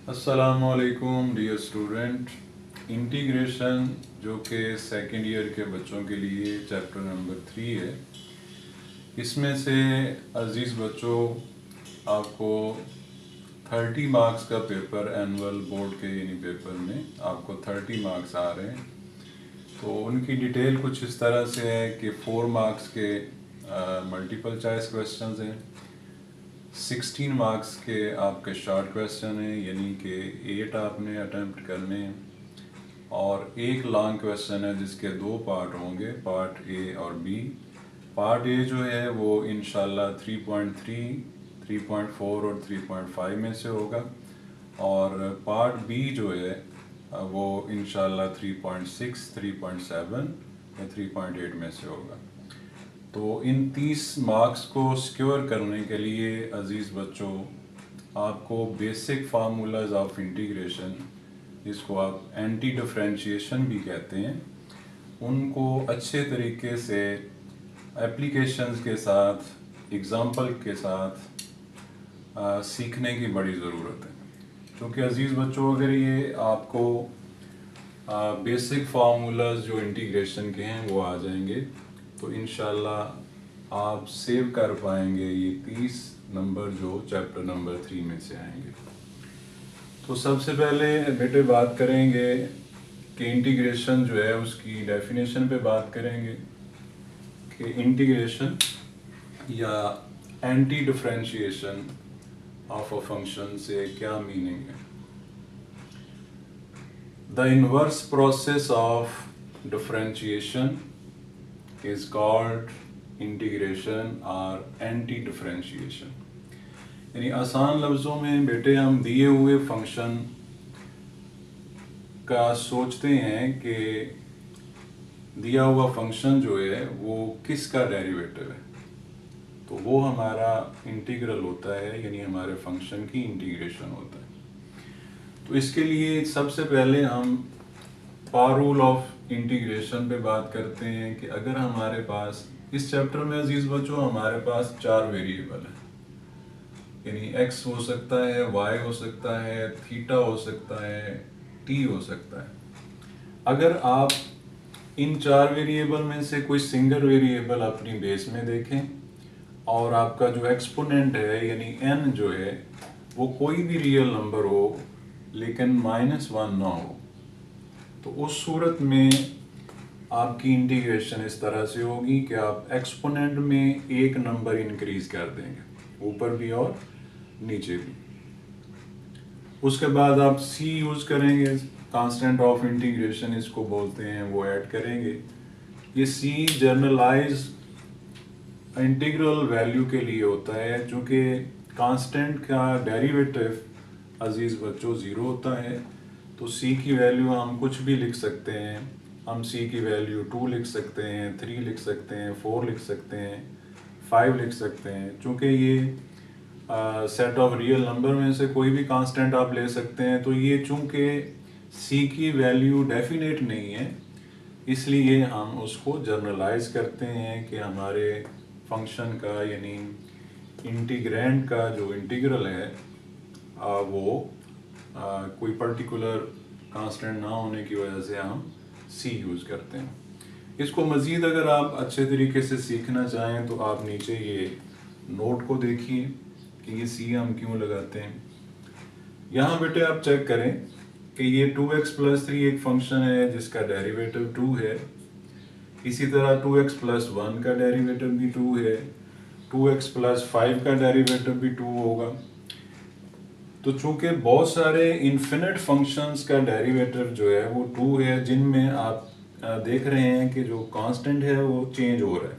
अस्सलामुअलैकुम dear student. Integration जो कि सेकेंड ईयर के बच्चों के लिए चैप्टर नंबर 3 है, इसमें से अज़ीज़ बच्चों आपको 30 मार्क्स का पेपर एनुअल बोर्ड के यानी पेपर में आपको 30 मार्क्स आ रहे हैं। तो उनकी डिटेल कुछ इस तरह से है कि 4 मार्क्स के मल्टीपल चॉइस क्वेश्चंस हैं, 16 मार्क्स के आपके शॉर्ट क्वेश्चन हैं यानी कि 8 आपने अटैम्प्ट करने हैं, और एक लॉन्ग क्वेश्चन है जिसके 2 पार्ट होंगे, पार्ट ए और बी। पार्ट ए जो है वो इंशाल्लाह 3.3, 3.4 और 3.5 में से होगा, और पार्ट बी जो है वो इंशाल्लाह 3.6, 3.7 या 3.8 में से होगा। तो इन 30 मार्क्स को सिक्योर करने के लिए अज़ीज़ बच्चों आपको बेसिक फार्मूलाज ऑफ इंटीग्रेशन, जिसको आप एंटी डिफरेंशिएशन भी कहते हैं, उनको अच्छे तरीके से एप्लीकेशंस के साथ, एग्ज़ाम्पल के साथ सीखने की बड़ी ज़रूरत है। क्योंकि अज़ीज़ बच्चों अगर ये आपको बेसिक फार्मूलाज जो इंटीग्रेशन के हैं वो आ जाएंगे तो इंशाल्लाह आप सेव कर पाएंगे ये 30 नंबर जो चैप्टर नंबर 3 में से आएंगे। तो सबसे पहले बेटे बात करेंगे कि इंटीग्रेशन जो है उसकी डेफिनेशन पे बात करेंगे कि इंटीग्रेशन या anti differentiation of a function से क्या मीनिंग है। The inverse process of differentiation is called integration और एंटी डिफरेंशिएशन। यानी आसान लफ्ज़ों में बेटे हम दिए हुए फंक्शन का सोचते हैं कि दिया हुआ फंक्शन जो है वो किसका डेरिवेटिव है, तो वो हमारा इंटीग्रल होता है, यानी हमारे फंक्शन की इंटीग्रेशन होता है। तो इसके लिए सबसे पहले हम पावर रूल ऑफ इंटीग्रेशन पे बात करते हैं कि अगर हमारे पास इस चैप्टर में अजीज बच्चों हमारे पास 4 वेरिएबल है, यानी x हो सकता है, y हो सकता है, थीटा हो सकता है, t हो सकता है। अगर आप इन 4 वेरिएबल में से कोई सिंगल वेरिएबल अपनी बेस में देखें और आपका जो एक्सपोनेंट है यानी n जो है वो कोई भी रियल नंबर हो लेकिन -1 ना हो, तो उस सूरत में आपकी इंटीग्रेशन इस तरह से होगी कि आप एक्सपोनेंट में एक नंबर इंक्रीज कर देंगे, ऊपर भी और नीचे भी। उसके बाद आप c यूज़ करेंगे, कांस्टेंट ऑफ इंटीग्रेशन इसको बोलते हैं, वो ऐड करेंगे। ये c जनरलाइज इंटीग्रल वैल्यू के लिए होता है, चूँकि कांस्टेंट का डेरिवेटिव अजीज़ बच्चों 0 होता है, तो c की वैल्यू हम कुछ भी लिख सकते हैं। हम c की वैल्यू 2 लिख सकते हैं, 3 लिख सकते हैं, 4 लिख सकते हैं, 5 लिख सकते हैं। चूँकि ये सेट ऑफ रियल नंबर में से कोई भी कांस्टेंट आप ले सकते हैं, तो ये चूँकि c की वैल्यू डेफिनेट नहीं है, इसलिए हम उसको जनरलाइज करते हैं कि हमारे फंक्शन का यानी इंटीग्रैंड का जो इंटीग्रल है वो कोई पर्टिकुलर कांस्टेंट ना होने की वजह से हम c यूज़ करते हैं। इसको मज़ीद अगर आप अच्छे तरीके से सीखना चाहें तो आप नीचे ये नोट को देखिए कि ये c हम क्यों लगाते हैं। यहाँ बेटे आप चेक करें कि ये 2x + 3 एक फंक्शन है जिसका डेरिवेटिव 2 है। इसी तरह 2x + 1 का डेरिवेटिव भी 2 है, 2x + 5 का डेरिवेटिव भी 2 होगा। तो चूंकि बहुत सारे इन्फिनिट फंक्शंस का डेरिवेटिव जो है वो 2 है, जिनमें आप देख रहे हैं कि जो कांस्टेंट है वो चेंज हो रहा है,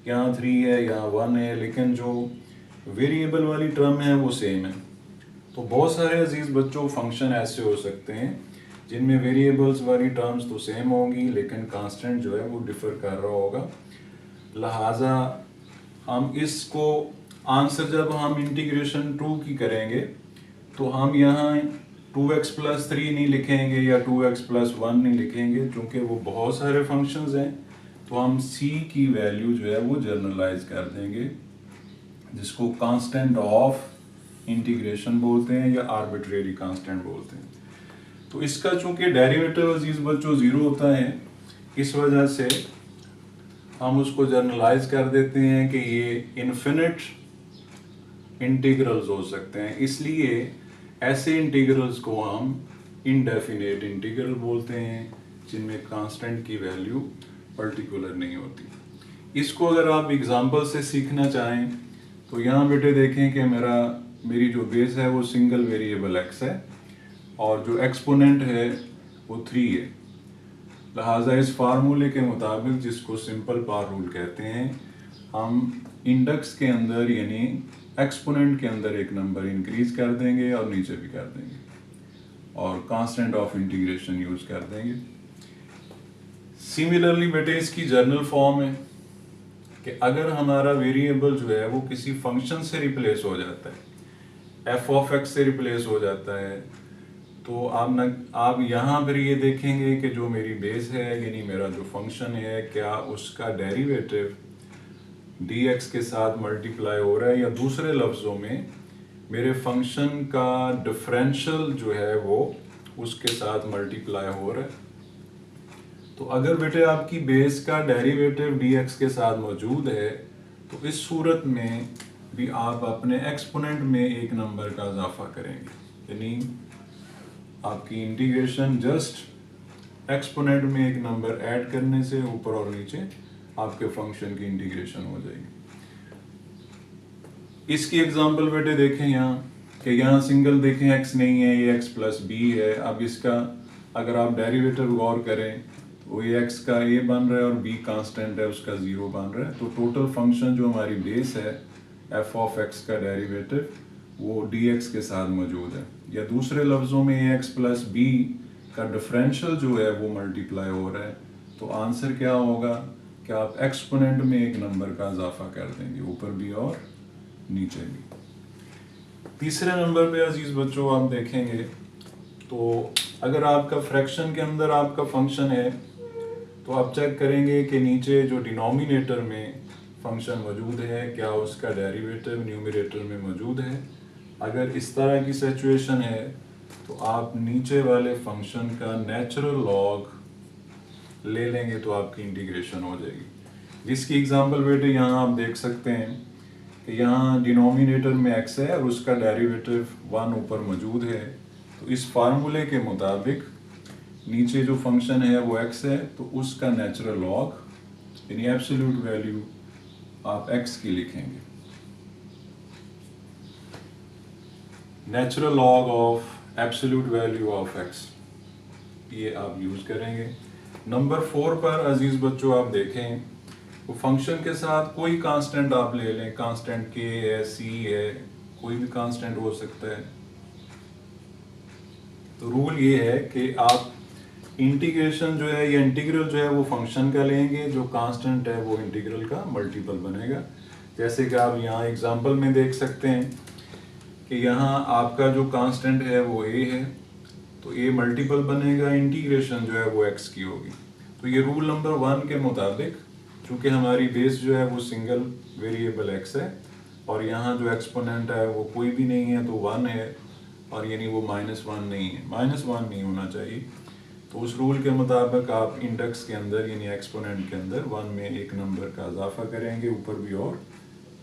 यहाँ 3 है, यहाँ 1 है, लेकिन जो वेरिएबल वाली टर्म है वो सेम है। तो बहुत सारे अजीज़ बच्चों फंक्शन ऐसे हो सकते हैं जिनमें वेरिएबल्स वाली टर्म्स तो सेम होंगी लेकिन कांस्टेंट जो है वो डिफ़र कर रहा होगा। लिहाजा हम इसको आंसर जब हम इंटीग्रेशन 2 की करेंगे तो हम यहाँ 2x + 3 नहीं लिखेंगे या 2x + 1 नहीं लिखेंगे, क्योंकि वो बहुत सारे फंक्शंस हैं। तो हम c की वैल्यू जो है वो जनरलाइज कर देंगे, जिसको कांस्टेंट ऑफ इंटीग्रेशन बोलते हैं या आर्बिट्रेरी कांस्टेंट बोलते हैं। तो इसका चूंकि डेरिवेटिव अजीज बच्चों जीरो होता है, इस वजह से हम उसको जर्नलाइज कर देते हैं कि ये इन्फिनिट इंटीग्रल्स हो सकते हैं। इसलिए ऐसे इंटीग्रल्स को हम इनडेफिनेट इंटीग्रल बोलते हैं जिनमें कांस्टेंट की वैल्यू पर्टिकुलर नहीं होती। इसको अगर आप एग्जांपल से सीखना चाहें तो यहाँ बेटे देखें कि मेरी जो बेस है वो सिंगल वेरिएबल x है और जो एक्सपोनेंट है वो 3 है। लिहाजा इस फार्मूले के मुताबिक, जिसको सिंपल पावर रूल कहते हैं, हम इंडेक्स के अंदर यानी एक्सपोनेंट के अंदर एक नंबर इंक्रीज कर देंगे और नीचे भी कर देंगे और कांस्टेंट ऑफ इंटीग्रेशन यूज कर देंगे। सिमिलरली बेटे इसकी जर्नल फॉर्म है कि अगर हमारा वेरिएबल जो है वो किसी फंक्शन से रिप्लेस हो जाता है, एफ ऑफ एक्स से रिप्लेस हो जाता है, तो आप यहाँ पर ये देखेंगे कि जो मेरी बेस है यानी मेरा जो फंक्शन है, क्या उसका डेरिवेटिव dx के साथ मल्टीप्लाई हो रहा है, या दूसरे लफ्ज़ों में मेरे फंक्शन का डिफरेंशियल जो है वो उसके साथ मल्टीप्लाई हो रहा है। तो अगर बेटे आपकी बेस का डेरिवेटिव dx के साथ मौजूद है तो इस सूरत में भी आप अपने एक्सपोनेंट में एक नंबर का इजाफा करेंगे, यानी आपकी इंटीग्रेशन जस्ट एक्सपोनेंट में एक नंबर ऐड करने से ऊपर और नीचे आपके फंक्शन की इंटीग्रेशन हो जाएगी। इसकी एग्जांपल बेटे देखें यहाँ कि यहाँ सिंगल देखें x नहीं है, ये x प्लस बी है। अब इसका अगर आप डेरिवेटिव गौर करें तो ये x का a बन रहा है और b कांस्टेंट है उसका 0 बन रहा है। तो टोटल फंक्शन जो हमारी बेस है f ऑफ x का डेरिवेटिव वो dx के साथ मौजूद है, या दूसरे लफ्ज़ों में ax प्लस b का डिफरेंशियल जो है वो मल्टीप्लाई हो रहा है। तो आंसर क्या होगा कि आप एक्सपोनेंट में एक नंबर का इजाफा कर देंगे, ऊपर भी और नीचे भी। तीसरे नंबर पे अजीज बच्चों आप देखेंगे तो अगर आपका फ्रैक्शन के अंदर आपका फंक्शन है तो आप चेक करेंगे कि नीचे जो डिनोमिनेटर में फंक्शन मौजूद है क्या उसका डेरिवेटिव न्यूमरेटर में मौजूद है। अगर इस तरह की सिचुएशन है तो आप नीचे वाले फंक्शन का नेचुरल लॉग ले लेंगे तो आपकी इंटीग्रेशन हो जाएगी। जिसकी एग्जांपल बेटे यहाँ आप देख सकते हैं कि यहाँ डिनोमिनेटर में x है और उसका डेरिवेटिव 1 ऊपर मौजूद है। तो इस फार्मूले के मुताबिक नीचे जो फंक्शन है वो x है, तो उसका नेचुरल लॉग यानी एब्सोल्यूट वैल्यू आप x की लिखेंगे। Natural log of absolute value of x, ये आप यूज करेंगे। नंबर 4 पर अजीज बच्चों आप देखें तो फंक्शन के साथ कोई कांस्टेंट आप ले लें, कांस्टेंट k है, c है, कोई भी कांस्टेंट हो सकता है। तो रूल ये है कि आप इंटीग्रेशन जो है या इंटीग्रल जो है वो फंक्शन का लेंगे, जो कांस्टेंट है वो इंटीग्रल का मल्टीपल बनेगा। जैसे कि आप यहाँ एग्जांपल में देख सकते हैं कि यहाँ आपका जो कांस्टेंट है वो a है, तो a मल्टीपल बनेगा, इंटीग्रेशन जो है वो x की होगी। तो ये रूल नंबर 1 के मुताबिक चूंकि हमारी बेस जो है वो सिंगल वेरिएबल x है और यहाँ जो एक्सपोनेंट है वो कोई भी नहीं है तो 1 है, और यानी वो -1 नहीं है, -1 नहीं होना चाहिए। तो उस रूल के मुताबिक आप इंडेक्स के अंदर यानी एक्सपोनेंट के अंदर 1 में एक नंबर का इजाफा करेंगे, ऊपर भी और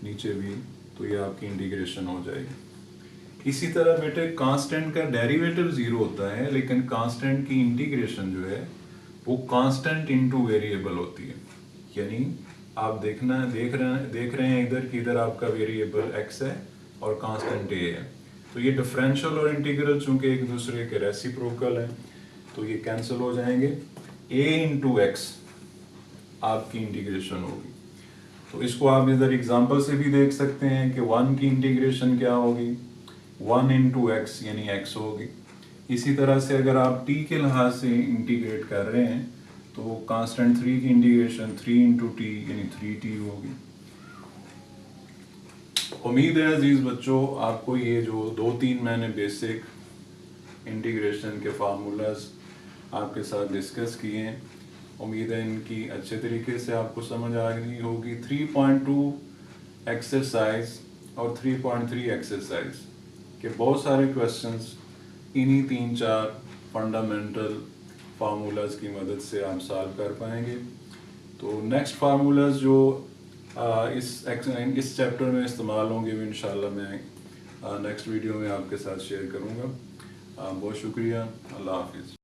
नीचे भी, तो ये आपकी इंटीग्रेशन हो जाएगी। इसी तरह बेटे कांस्टेंट का डेरिवेटिव 0 होता है, लेकिन कांस्टेंट की इंटीग्रेशन जो है वो कांस्टेंट इनटू वेरिएबल होती है। यानी आप देख रहे हैं इधर कि इधर आपका वेरिएबल x है और कांस्टेंट a है, तो ये डिफरेंशियल और इंटीग्रल चूंकि एक दूसरे के रेसिप्रोकल हैं तो ये कैंसिल हो जाएंगे। a इंटू एक्स आपकी इंटीग्रेशन होगी। तो इसको आप इधर एग्जांपल से भी देख सकते हैं कि 1 की इंटीग्रेशन क्या होगी, 1 इंटू एक्स यानी x होगी। इसी तरह से अगर आप t के लिहाज से इंटीग्रेट कर रहे हैं तो कांस्टेंट 3 की इंटीग्रेशन 3 इंटू टी यानी 3t होगी। उम्मीद है अजीज बच्चों आपको ये जो 2-3 मैंने बेसिक इंटीग्रेशन के फार्मूलाज आपके साथ डिस्कस किए हैं, उम्मीद है इनकी अच्छे तरीके से आपको समझ आ गई होगी। 3.2 एक्सरसाइज और 3.3 एक्सरसाइज कि बहुत सारे क्वेश्चंस इन्हीं 3-4 फंडामेंटल फार्मूलाज की मदद से आप सॉल्व कर पाएंगे। तो नेक्स्ट फार्मूलाज जो इस चैप्टर में इस्तेमाल होंगे वो इंशाल्लाह मैं नेक्स्ट वीडियो में आपके साथ शेयर करूँगा। बहुत शुक्रिया। अल्लाह हाफिज़।